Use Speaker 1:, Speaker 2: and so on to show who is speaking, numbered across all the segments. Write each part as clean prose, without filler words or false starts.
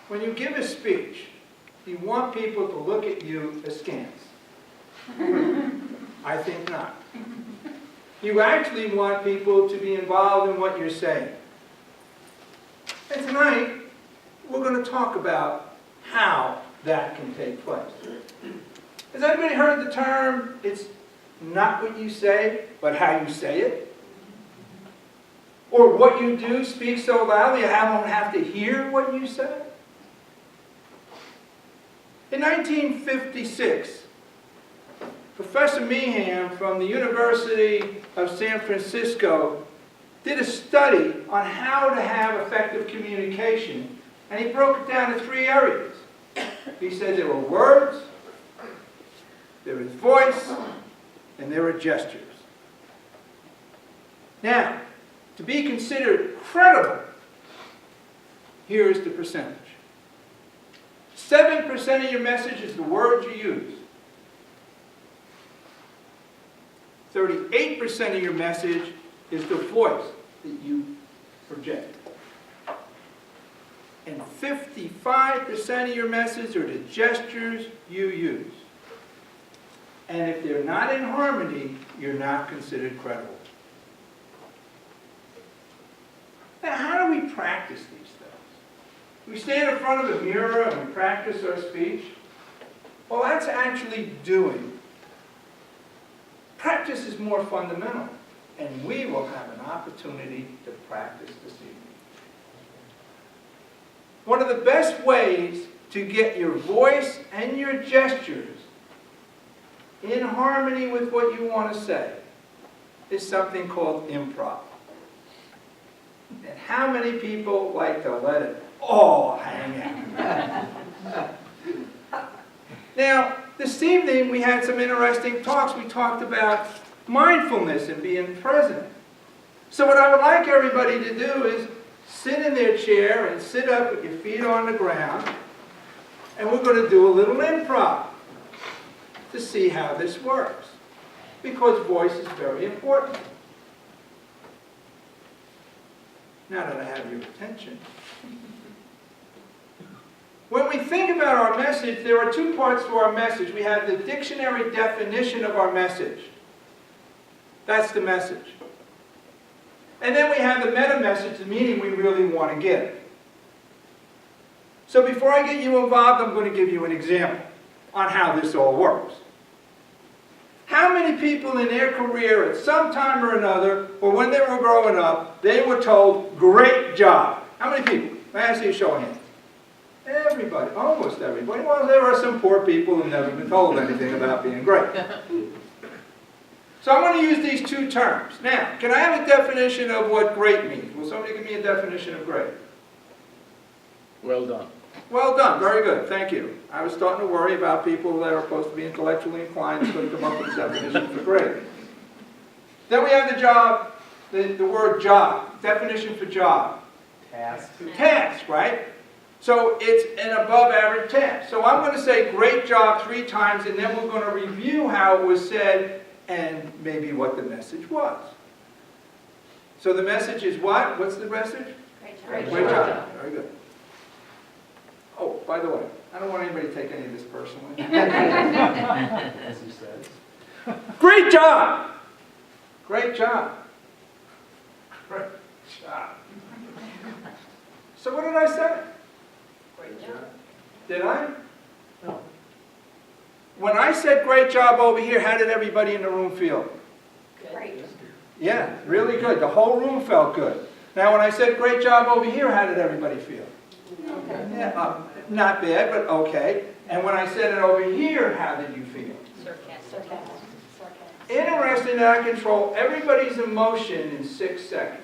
Speaker 1: when you give a speech, you want people to look at you askance? I think not. You actually want people to be involved in what you're saying. And tonight, we're going to talk about how that can take place. Has anybody heard the term, it's not what you say, but how you say it? Or what you do speaks so loudly I don't have to hear what you say? In 1956, Professor Meehan from the University of San Francisco did a study on how to have effective communication, and he broke it down to 3 areas. He said there were words, there is voice, and there are gestures. Now, to be considered credible, here is the percentage. 7% of your message is the words you use. 38% of your message is the voice that you project. And 55% of your message are the gestures you use. And if they're not in harmony, you're not considered credible. Now, how do we practice these things? We stand in front of a mirror and we practice our speech. Well, that's actually doing. Practice is more fundamental, and we will have an opportunity to practice this evening. One of the best ways to get your voice and your gestures in harmony with what you want to say is something called improv. And how many people like to let it all hang out? Now, this evening we had some interesting talks. We talked about mindfulness and being present. So what I would like everybody to do is sit in their chair and sit up with your feet on the ground, and we're going to do a little improv to see how this works, because voice is very important. Now that I have your attention. When we think about our message, there are 2 parts to our message. We have the dictionary definition of our message. That's the message. And then we have the meta message, the meaning we really want to give. So before I get you involved, I'm going to give you an example on how this all works. How many people in their career at some time or another, or when they were growing up, they were told, great job? How many people? May I see a show of hands? Everybody, almost everybody. Well, there are some poor people who've never been told anything about being great. So I'm going to use these 2 terms. Now, can I have a definition of what great means? Will somebody give me a definition of great?
Speaker 2: Well done.
Speaker 1: Well done. Very good. Thank you. I was starting to worry about people that are supposed to be intellectually inclined and couldn't come up with a definition for great. Then we have the job, the word job. Definition for job.
Speaker 2: Task.
Speaker 1: Task, right? So it's an above average task. So I'm going to say great job 3 times, and then we're going to review how it was said and maybe what the message was. So the message is what? What's the message?
Speaker 3: Great job.
Speaker 1: Great job. Very good. Oh, by the way, I don't want anybody to take any of this personally.
Speaker 2: As he says.
Speaker 1: Great job! Great job. Great job. So what did I say?
Speaker 3: Great job.
Speaker 1: Did I?
Speaker 2: No.
Speaker 1: When I said great job over here, how did everybody in the room feel?
Speaker 3: Great.
Speaker 1: Yeah, really good. The whole room felt good. Now when I said great job over here, how did everybody feel?
Speaker 3: Okay.
Speaker 1: Yeah, not bad, but okay. And when I said it over here, how did you feel?
Speaker 3: Sarcastic.
Speaker 1: Interesting that I control everybody's emotion in 6 seconds.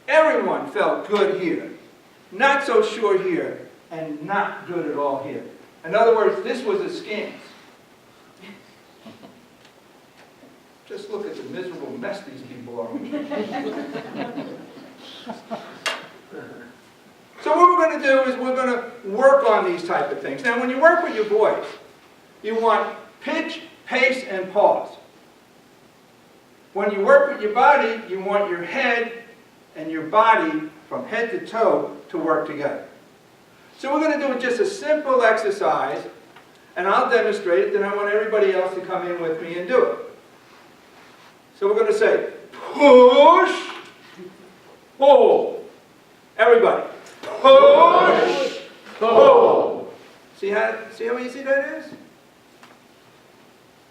Speaker 1: Everyone felt good here, not so sure here, and not good at all here. In other words, this was askance. Just look at the miserable mess these people are in. So what we're going to do is we're going to work on these type of things. Now when you work with your voice, you want pitch, pace, and pause. When you work with your body, you want your head and your body from head to toe to work together. So we're going to do just a simple exercise, and I'll demonstrate it, then I want everybody else to come in with me and do it. So we're going to say, push, pull. Everybody, push, pull. See how easy that is?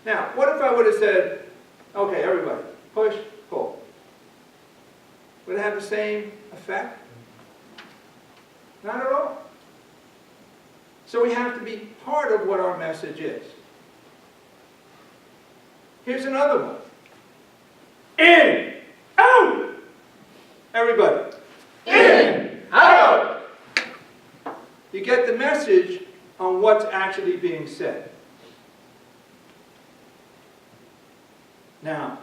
Speaker 1: Now, what if I would have said, okay, everybody, push, pull. Would it have the same effect? Not at all. So we have to be part of what our message is. Here's another one. In, out. Everybody. In, out. You get the message on what's actually being said. Now,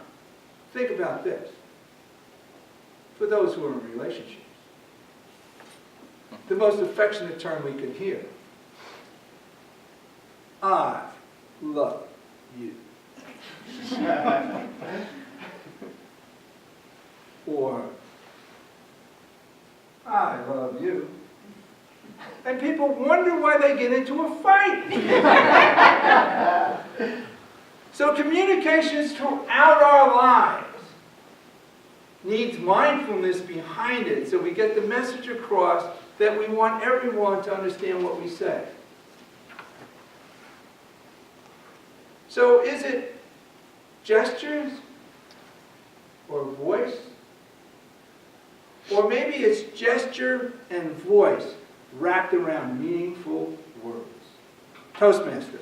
Speaker 1: think about this. For those who are in relationships, the most affectionate term we can hear, I love you. Or, I love you. And people wonder why they get into a fight. So communications throughout our lives needs mindfulness behind it, so we get the message across that we want everyone to understand what we say. So is it gestures or voice? Or maybe it's gesture and voice wrapped around meaningful words. Toastmasters.